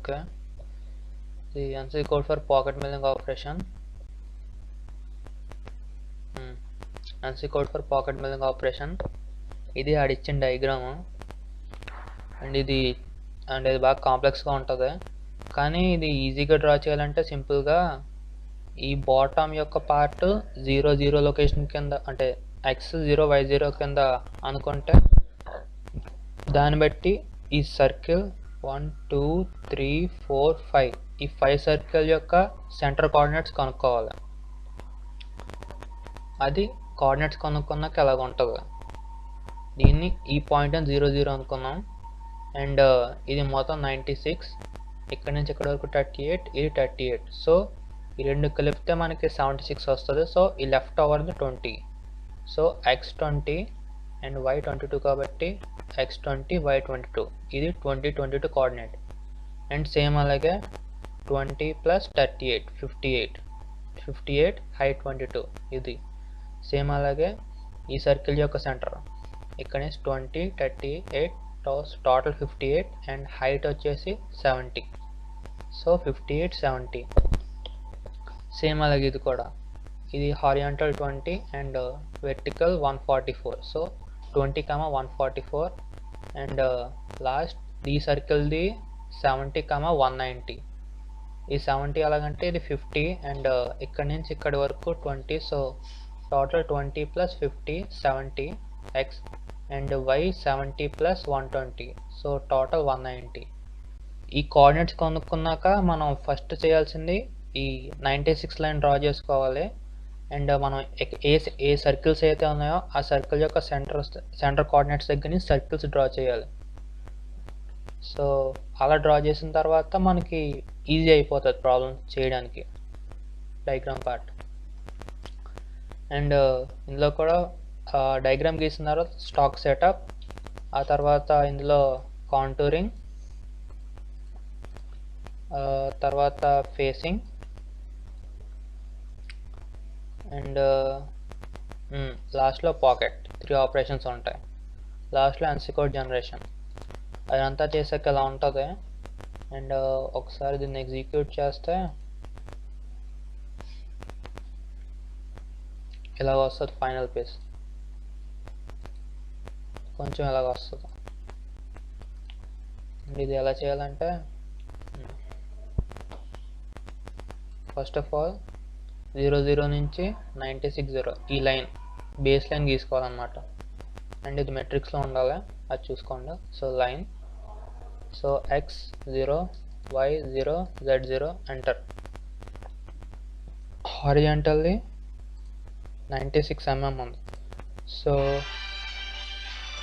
Okay, the ANSI code for pocket milling operation. ANSI code for pocket milling operation. ఇది ఆడిచ్చిన diagram and ఇది బాగా కాంప్లెక్స్గా ఉంటుంది, కానీ ఇది ఈజీగా డ్రా చేయాలంటే సింపుల్గా ఈ బాటమ్ యొక్క పార్ట్ 0 0 లొకేషన్ కింద అంటే x 0 y 0 కింద అనుకుంటే దాన్ని బట్టి ఈ సర్కిల్ 1 2 3 4 5 ఈ 5 సర్కిల్ యొక్క సెంటర్ కోఆర్డినేట్స్ కనుక్కోవాలి. అది కోఆర్డినేట్స్ కనుక్కున్నాక ఎలాగ ఉంటుంది. దీన్ని ఈ పాయింట్ 0 0 అనుకున్నాం అండ్ ఇది మొత్తం 96, ఇక్కడ నుంచి ఇక్కడ వరకు 38, ఇది 38. సో ఈ రెండు కలిపితే మనకి 76 వస్తుంది. సో ఈ left ఓవర్ది 20. So x20 and y22 కాబట్టి x20 y22 ఇది 20 22 కోఆర్డినేట్. అండ్ సేమ్ అలాగే 20 ప్లస్ 38 58 హైట్ 22 ఇది సేమ్ అలాగే ఈ సర్కిల్ యొక్క సెంటర్ ఇక్కడ నుంచి 20 38 టోటల్ 58 అండ్ హైట్ వచ్చేసి 70. సో 58 70. సేమ్ అలాగే ఇది కూడా ఇది horizontal 20 and vertical 144. So 20, 144 and last ఈ సర్కిల్ది 70, 190. ఈ 70 ఎలాగంటే ఇది 50 అండ్ ఇక్కడ నుంచి ఇక్కడి వరకు 20. So total 20 plus 50 70 x and y 70 plus 120. So total 190. ఈ కోఆర్డినేట్స్ కనుక్కున్నాక మనం ఫస్ట్ చేయాల్సింది ఈ 96 లైన్ డ్రా చేసుకోవాలి. అండ్ మనం ఏ సర్కిల్స్ అయితే ఉన్నాయో ఆ సర్కిల్ యొక్క సెంటర్ కోఆర్డినేట్స్ దగ్గర నుంచి సర్కిల్స్ డ్రా చేయాలి. సో అలా డ్రా చేసిన తర్వాత మనకి ఈజీ అయిపోతుంది ప్రాబ్లం చేయడానికి డయాగ్రామ్ పార్ట్. అండ్ ఇందులో కూడా డయాగ్రామ్ గీసిన తర్వాత స్టాక్ సెటప్, ఆ తర్వాత ఇందులో కాంటూరింగ్, తర్వాత ఫేసింగ్ అండ్ లాస్ట్లో పాకెట్. 3 ఆపరేషన్స్ ఉంటాయి. లాస్ట్లో ANSI కోడ్ జనరేషన్. అదంతా చేసాక ఎలా ఉంటుంది అండ్ ఒకసారి దీన్ని ఎగ్జిక్యూట్ చేస్తే ఇలాగ వస్తుంది. ఫైనల్ పేజ్ కొంచెం ఇలాగ వస్తుంది. ఇది ఎలా చేయాలంటే ఫస్ట్ ఆఫ్ ఆల్ 0 0 నుంచి 96 0 ఈ లైన్ బేస్ లైన్ గీసుకోవాలన్నమాట. అండ్ ఇది మెట్రిక్స్లో ఉండాలి, అది చూసుకోండి. So line, so x 0 y 0 z 0 enter. Horizontally 96 mm ఉంది. So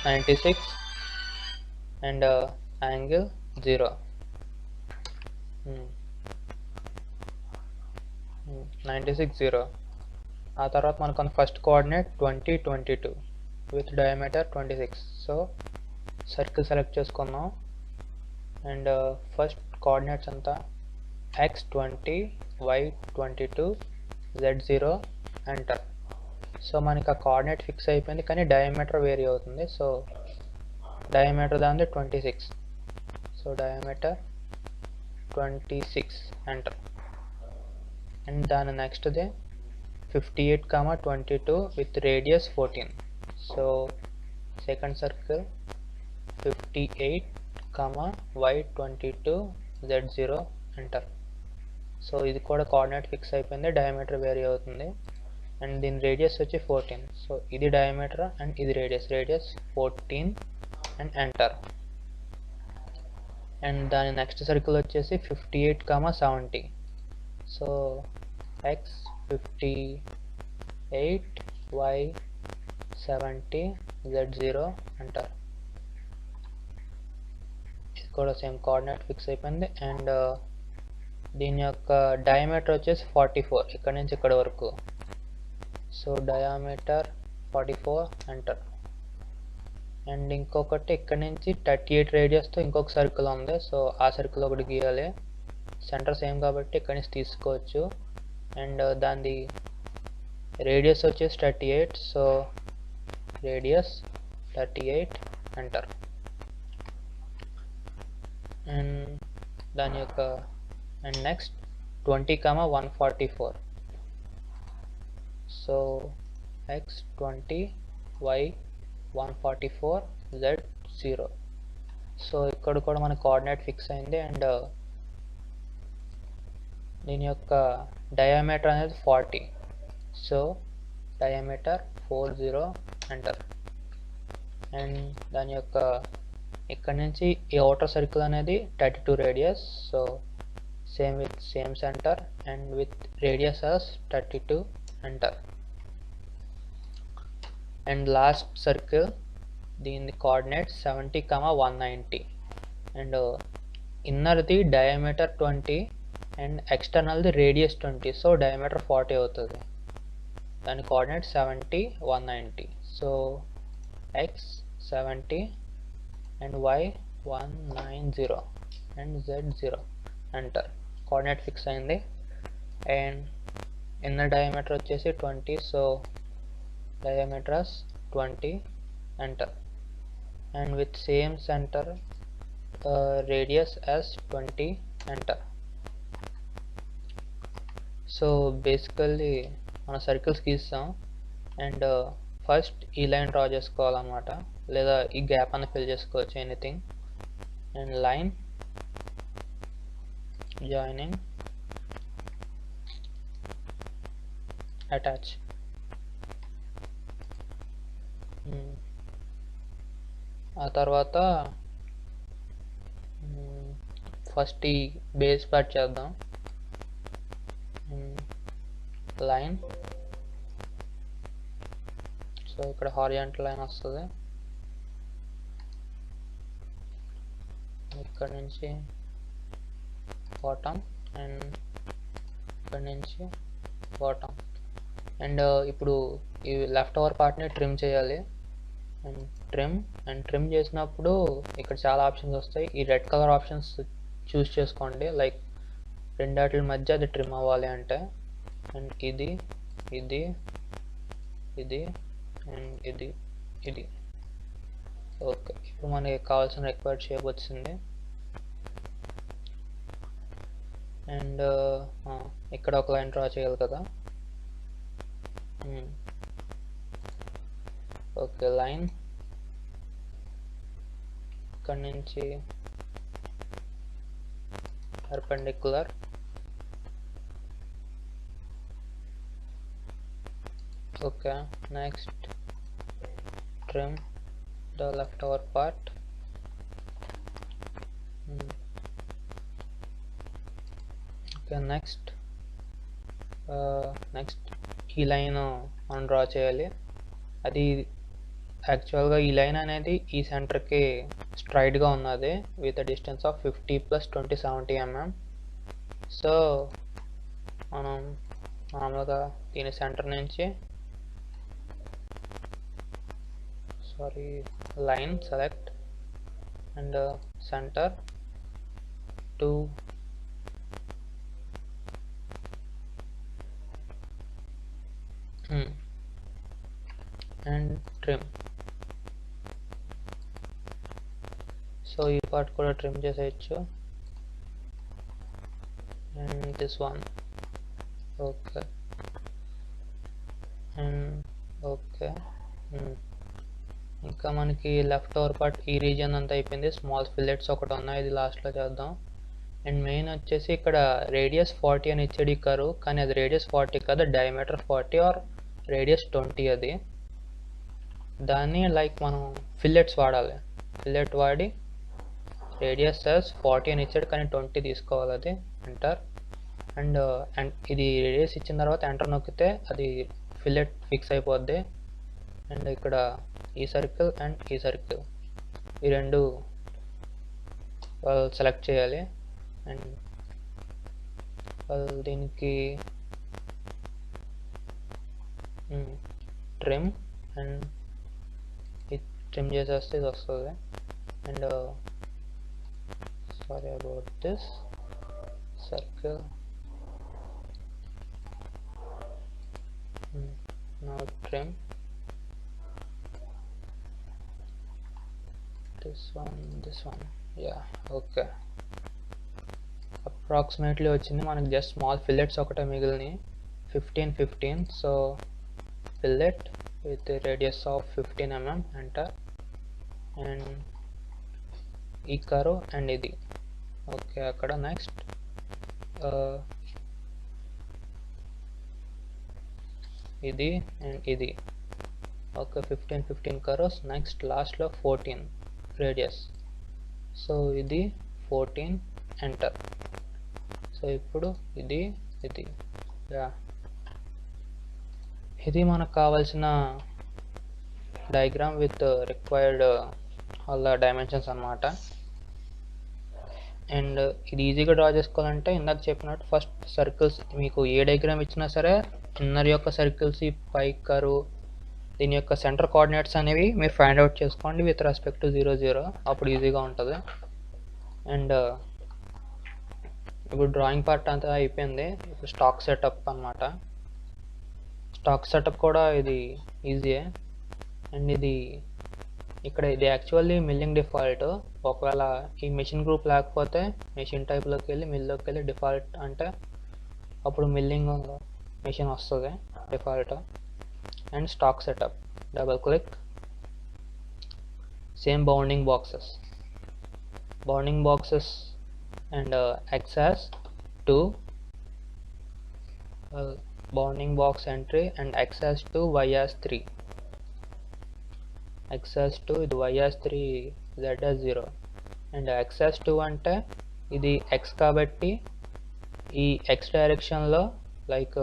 96 and angle 0 96 0. ఆ తర్వాత మనకు first coordinate 20 22 with diameter 26. So circle select చేసుకున్నాం అండ్ ఫస్ట్ కోఆర్డినేట్స్ అంతా x 20 y 22 z 0 enter. So మనకి ఆ కోఆర్డినేట్ ఫిక్స్ అయిపోయింది, కానీ డయామీటర్ వేరీ అవుతుంది. సో డయామీటర్ దాని 26. So diameter 26 enter. అండ్ దాని నెక్స్ట్ది 58, 22 with radius 14. So second circle 58, y 22 z 0 enter. So ఇది కూడా కోఆర్డినేట్ ఫిక్స్ అయిపోయింది, డయామీటర్ వేరీ అవుతుంది అండ్ దీని రేడియస్ వచ్చి 14. సో ఇది డయామీటర్ అండ్ ఇది రేడియస్ 14 అండ్ ఎంటర్. అండ్ దాని నెక్స్ట్ సర్కిల్ వచ్చేసి 58, 70. So x 58 y 70 z 0 enter. ఇది కూడా సేమ్ కోఆర్డినేట్ ఫిక్స్ అయిపోయింది అండ్ దీని యొక్క డయామీటర్ వచ్చేసి 44 ఇక్కడ నుంచి ఇక్కడ వరకు. So diameter 44 enter. అండ్ ఇంకొకటి ఇక్కడ నుంచి 38 రేడియస్తో ఇంకొక సర్కిల్ ఉంది. సో ఆ సర్కిల్ ఒకటి గీయాలి. సెంటర్ సేమ్ కాబట్టి ఇక్కడ నుంచి తీసుకోవచ్చు అండ్ దాని రేడియస్ వచ్చేసి 38. So radius 38 enter. అండ్ దాని యొక్క and next 20, 144. So x 20, y 144, z 0. So ఇక్కడ కూడా మన కోఆర్డినేట్ ఫిక్స్ అయింది. అండ్ దీని యొక్క డయామీటర్ అనేది 40. So diameter 40 enter. అండ్ దాని యొక్క ఇక్కడ నుంచి ఈ అవుటర్ సర్కిల్ అనేది 32 radius. So same centre and with radius as 32 enter. And last circle దీని కోఆర్డినేట్ 70, 190. అండ్ ఇన్నర్ది డయామీటర్ 20 అండ్ ఎక్స్టర్నల్ది రేడియస్ 20. సో డయామీటర్ 40 అవుతుంది. దాని coordinate 70, 190. So x 70 and y 190 and z 0 enter. Coordinate fix అయింది. And inner diameter వచ్చేసి 20. So diameter as 20 enter. And with same center radius as 20 enter. So basically మన circles గీస్తాం. And first ఈ line draw చేసుకోవాలన్నమాట, లేదా ఈ gap అని fill చేసుకోవచ్చు, anything. And line joining attach. ఆ తర్వాత ఫస్ట్ ఈ బేస్ పార్ట్ చేద్దాం. లైన్, సో ఇక్కడ హారిజాంటల్ లైన్ వస్తుంది. ఇక్కడ నుంచి బాటమ్ అండ్ ఇక్కడ నుంచి బాటమ్. అండ్ ఇప్పుడు ఈ లెఫ్ట్ ఓవర్ పార్ట్ని ట్రిమ్ చేయాలి. అండ్ ట్రిమ్ చేసినప్పుడు ఇక్కడ చాలా ఆప్షన్స్ వస్తాయి. ఈ రెడ్ కలర్ ఆప్షన్స్ చూస్ చేసుకోండి. లైక్ రెండాటి మధ్య అది ట్రిమ్ అవ్వాలి అంటే. అండ్ ఇది ఇది ఇది అండ్ ఇది ఇది. ఓకే, ఇప్పుడు మనకి కావాల్సిన రిక్వైర్డ్ షేప్ వచ్చింది. అండ్ ఇక్కడ ఒక లైన్ డ్రా చేయాలి కదా. ఓకే, లైన్ ఇక్కడ నుంచి perpendicular. Okay, next trim the leftover part. Okay, next ఈ లైన్ మనం డ్రా చేయాలి. అది యాక్చువల్గా ఈ లైన్ అనేది ఈ సెంటర్కి స్ట్రైట్గా ఉన్నది with distance of 50 + 20, 70 mm. So మనం మామూలుగా దీని సెంటర్ నుంచి line select and center to and trim. So ఈ పార్ట్ కూడా ట్రిమ్ చేసేయచ్చు. And this one. Okay and okay. ఇంకా మనకి లెఫ్ట్ ఓవర్ పార్ట్ ఈ రీజియన్ అంతా అయిపోయింది. స్మాల్ ఫిల్లెట్స్ ఒకటి ఉన్నాయి, ఇది లాస్ట్లో చేద్దాం. అండ్ మెయిన్ వచ్చేసి ఇక్కడ రేడియస్ 40 అని ఇచ్చాడు ఈ కర్వ్, కానీ అది రేడియస్ 40 కాదు, డయామీటర్ 40 ఆర్ రేడియస్ 20. అది దాన్ని లైక్ మనం ఫిల్లెట్స్ వాడాలి. ఫిల్లెట్ వాడి రేడియస్ 40 అని ఇచ్చాడు, కానీ 20 తీసుకోవాలి. అది ఎంటర్. అండ్ ఇది రేడియస్ ఇచ్చిన తర్వాత ఎంటర్ నొక్కితే అది ఫిల్లెట్ ఫిక్స్ అయిపోద్ది. అండ్ ఇక్కడ ఈ సర్కిల్ అండ్ ఈ సర్కిల్, ఈ రెండు వాళ్ళు సెలెక్ట్ చేయాలి. అండ్ వాళ్ళు దీనికి ట్రిమ్ అండ్ ఇది ట్రిమ్ చేసేస్తే ఇది వస్తుంది. And sorry about this circle. now trim this one, yeah, okay. Approximately వచ్చింది మనకి. జస్ట్ స్మాల్ ఫిల్లెట్స్ ఒకటే మిగిలినాయి, 15. So fillet with radius of 15 mm, enter. And ఈ కర్వ్ అండ్ ఇది ఓకే. అక్కడ నెక్స్ట్ ఇది అండ్ ఇది ఓకే. 15 కర్వ్స్. నెక్స్ట్ లాస్ట్లో 14 రేడియస్. సో ఇది 14, ఎంటర్. సో ఇప్పుడు ఇది ఇది మనకు కావాల్సిన diagram with required all the dimensions అన్నమాట. అండ్ ఇది ఈజీగా డ్రా చేసుకోవాలంటే ఇందాక చెప్పినట్టు ఫస్ట్ సర్కిల్స్, మీకు ఏ డయాగ్రామ్ ఇచ్చినా సరే ఇన్నర్ యొక్క సర్కిల్స్, ఈ పై కర్వ్, దీని యొక్క సెంటర్ కోఆర్డినేట్స్ అనేవి మీరు ఫైండ్ అవుట్ చేసుకోండి విత్ రెస్పెక్ట్ టు 0, 0. అప్పుడు ఈజీగా ఉంటుంది. అండ్ ఇప్పుడు డ్రాయింగ్ పార్ట్ అంతా అయిపోయింది. ఇప్పుడు స్టాక్ సెటప్ అన్నమాట. స్టాక్ సెటప్ కూడా ఇది ఈజీయే. అండ్ ఇది ఇక్కడ ఇది యాక్చువల్లీ మిల్లింగ్ డిఫాల్ట్. ఒకవేళ ఈ మెషిన్ గ్రూప్ లేకపోతే మెషిన్ టైప్లోకి వెళ్ళి మిల్లోకి వెళ్ళి డిఫాల్ట్ అంటే అప్పుడు మిల్లింగ్ మెషిన్ వస్తుంది default. And stock setup, double click. Same bounding boxes and access to bounding box entry and access to y3, access to ఇది y3, z0. And access to అంటే ఇది x కాబట్టి ఈ x డైరెక్షన్లో like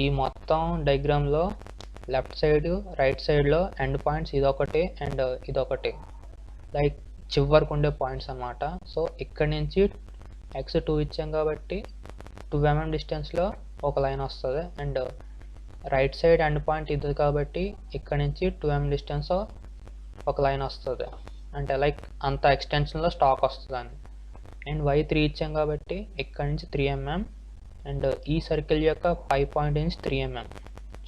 ఈ మొత్తం డయాగ్రామ్లో left side right సైడ్లో end points ఇదొకటి అండ్ ఇదొకటి లైక్ చివరికి ఉండే పాయింట్స్ అన్నమాట. సో ఇక్కడ నుంచి x2 ఇచ్చాం కాబట్టి 2 mm డిస్టెన్స్లో ఒక లైన్ వస్తుంది. And right side end point ఇది కాబట్టి ఇక్కడ నుంచి 2 mm డిస్టెన్స్ ఒక లైన్ వస్తుంది. అంటే లైక్ అంత ఎక్స్టెన్షన్లో స్టాక్ వస్తుంది అని. అండ్ y3 ఇచ్చాం కాబట్టి ఇక్కడ నుంచి 3 mm అండ్ ఈ సర్కిల్ యొక్క పై పాయింట్ నుంచి 3 mm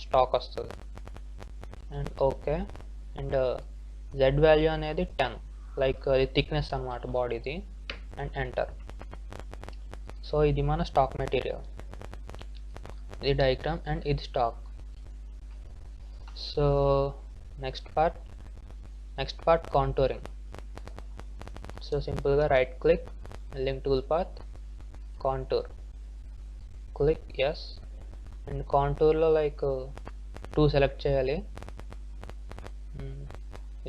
స్టాక్ వస్తుంది. And okay. And z value అనేది 10, లైక్ అది థిక్నెస్ అన్నమాట బాడీది. And enter. సో ఇది మన స్టాక్ మెటీరియల్, ఇది డయాగ్రామ్ అండ్ ఇది stock. So next part contouring. So సింపుల్గా right click, link tool path, contour, click yes. And కాంటూర్లో లైక్ 2 సెలెక్ట్ చేయాలి.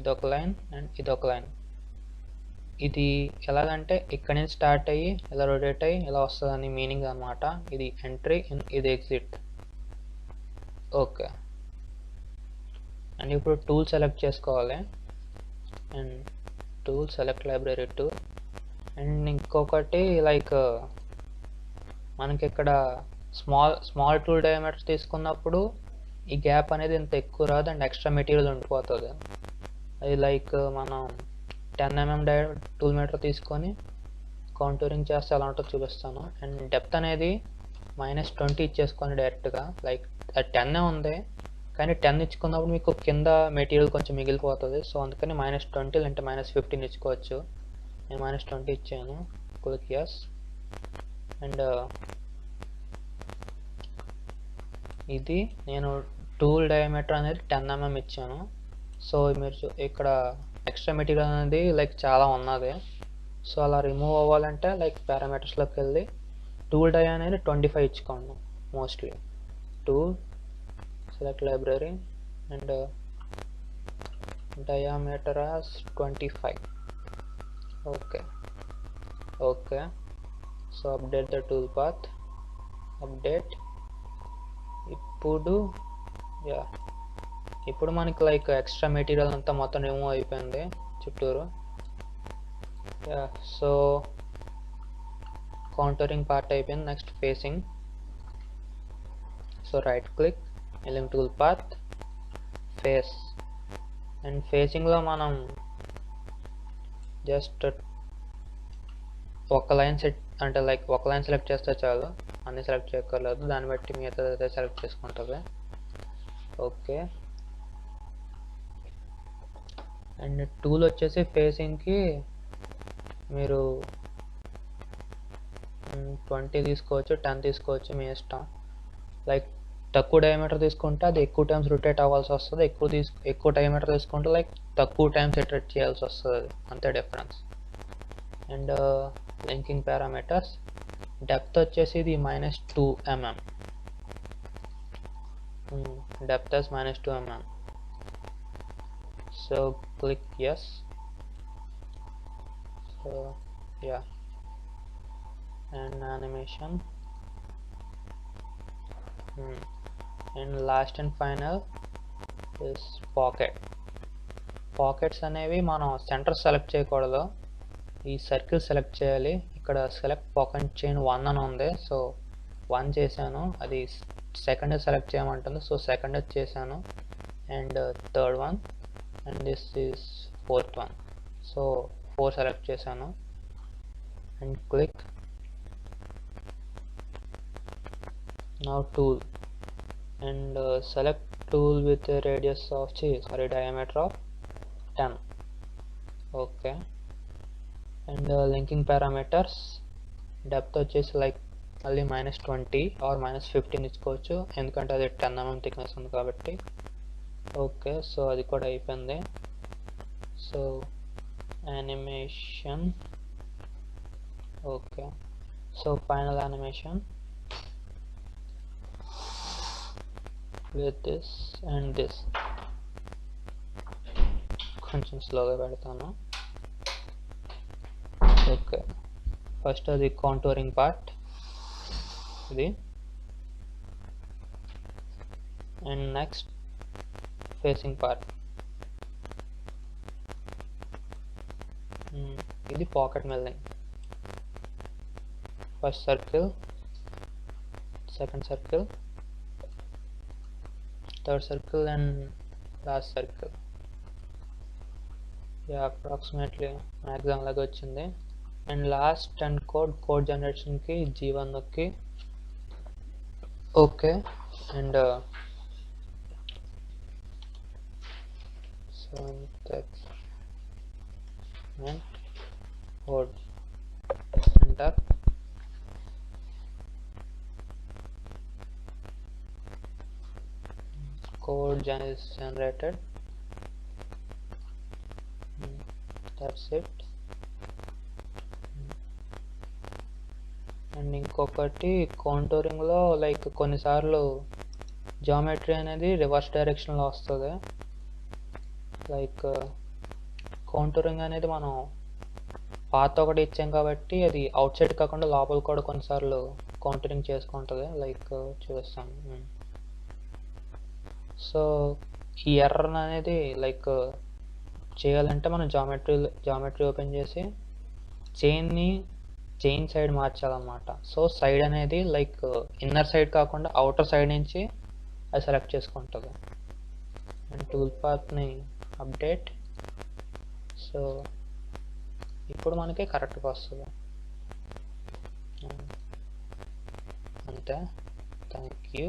ఇదొక లైన్ అండ్ ఇదొక లైన్. ఇది ఎలాగంటే ఇక్కడ నుంచి స్టార్ట్ అయ్యి ఇలా రొటేట్ అయ్యి ఇలా వస్తుందని మీనింగ్ అనమాట. ఇది ఎంట్రీ, ఇది ఎగ్జిట్. ఓకే. అండ్ ఇప్పుడు టూల్ సెలెక్ట్ చేసుకోవాలి. And tool select library tool. And ఇంకొకటి లైక్ మనకి ఇక్కడ స్మాల్ టూల్ డయామీటర్స్ తీసుకున్నప్పుడు ఈ గ్యాప్ అనేది ఇంత ఎక్కువ రాదు అండ్ ఎక్స్ట్రా మెటీరియల్ ఉండిపోతుంది. అది లైక్ మనం 10 mm టూల్ మీటర్ తీసుకొని కాంటూరింగ్ చేస్తే ఎలా ఉంటుందో చూపిస్తాను. అండ్ డెప్త్ అనేది -20 ఇచ్చేసుకొని డైరెక్ట్గా, లైక్ అది 10 ఉంది కానీ 10 ఇచ్చుకున్నప్పుడు మీకు కింద మెటీరియల్ కొంచెం మిగిలిపోతుంది. సో అందుకని -20 లేదంటే -15 ఇచ్చుకోవచ్చు. నేను -20 ఇచ్చాను. Click yes. అండ్ ఇది నేను టూల్ డయామీటర్ అనేది 10 mm ఇచ్చాను. సో మీరు ఇక్కడ ఎక్స్ట్రా మెటీరియల్ అనేది లైక్ చాలా ఉన్నది. సో అలా రిమూవ్ అవ్వాలంటే లైక్ పారామీటర్స్లోకి వెళ్ళి టూల్ డయా అనేది 25 ఇచ్చుకోండి mostly. Tool select library and diameter as 25. Okay. So update the tool path, update. ఇప్పుడు మనకి లైక్ ఎక్స్ట్రా మెటీరియల్ అంతా మొత్తం రిమూవ్ అయిపోయింది చుట్టూరు. సో కాంటూరింగ్ పార్ట్ అయిపోయింది. Next facing. So right click, link tool path, face. And ఫేసింగ్లో మనం just ఒక లైన్ అంటే లైక్ ఒక లైన్ సెలెక్ట్ చేస్తే చాలు, అన్ని సెలెక్ట్ చేయక్కర్లేదు. దాన్ని బట్టి మిగతా సెలెక్ట్ చేసుకుంటుంది. ఓకే. అండ్ టూల్ వచ్చేసి ఫేసింగ్కి మీరు 20 తీసుకోవచ్చు, 10 తీసుకోవచ్చు, మీ ఇష్టం. లైక్ తక్కువ డయామీటర్ తీసుకుంటే అది ఎక్కువ టైమ్స్ రొటేట్ అవ్వాల్సి వస్తుంది, ఎక్కువ డయామీటర్ తీసుకుంటే లైక్ తక్కువ టైమ్స్ రొటేట్ చేయాల్సి వస్తుంది, అంతే difference. And linking parameters, depth వచ్చేసి ఇది -2 mm, depth is -2 mm. So click yes. So yeah, and animation, and last and final is pockets అనేవి మనం సెంటర్ సెలెక్ట్ చేయకూడదు, ఈ సర్కిల్ సెలెక్ట్ చేయాలి. ఇక్కడ సెలెక్ట్ పాకెట్ చైన్ 1 అని ఉంది, సో 1 చేశాను. అది సెకండ్ సెలెక్ట్ చేయమంటుంది, సో సెకండ్ చేశాను. And third one, and this is fourth one, so 4 select చేశాను. And click now tool, and select tool with radius of diameter of 10. Okay. And linking parameters, depth వచ్చేసి like మళ్ళీ -20 are -15 ఇచ్చుకోవచ్చు, ఎందుకంటే అది 10 mm thickness ఉంది కాబట్టి. Okay, so అది కూడా అయిపోయింది. So animation, okay. So final animation with this and this. కొంచెం స్లోగా పెడతాను. ఓకే, ఫస్ట్ అది కాంటూరింగ్ పార్ట్ ఇది, అండ్ నెక్స్ట్ ఫేసింగ్ పార్ట్, ఇది pocket milling. First circle, second circle, third circle and last circle. Approximately maximum లాగా వచ్చింది. And last and code జనరేషన్కి G1 నొక్కి okay. And syntax and code, enter. Code is generated. That's it. And ఇంకొకటి కాంటూరింగ్లో like కొన్నిసార్లు geometry అనేది reverse డైరెక్షన్లో వస్తుంది. Like contouring అనేది మనం పాత్ ఒకటి ఇచ్చాం కాబట్టి అది అవుట్ సైడ్ కాకుండా లోపల కూడా కొన్నిసార్లు కాంటూరింగ్ చేసుకుంటుంది. లైక్ చూస్తాను. సో ఈ ఎర్రర్ అనేది లైక్ చేయాలంటే మనం జామెట్రీ ఓపెన్ చేసి చైన్ సైడ్ మార్చాలన్నమాట. సో సైడ్ అనేది లైక్ ఇన్నర్ సైడ్ కాకుండా అవుటర్ సైడ్ నుంచి అది సెలెక్ట్ చేసుకుంటుంది. అండ్ టూల్ పాత్ని అప్డేట్. సో ఇప్పుడు మనకి కరెక్ట్గా వస్తుంది. అంతే. Thank you.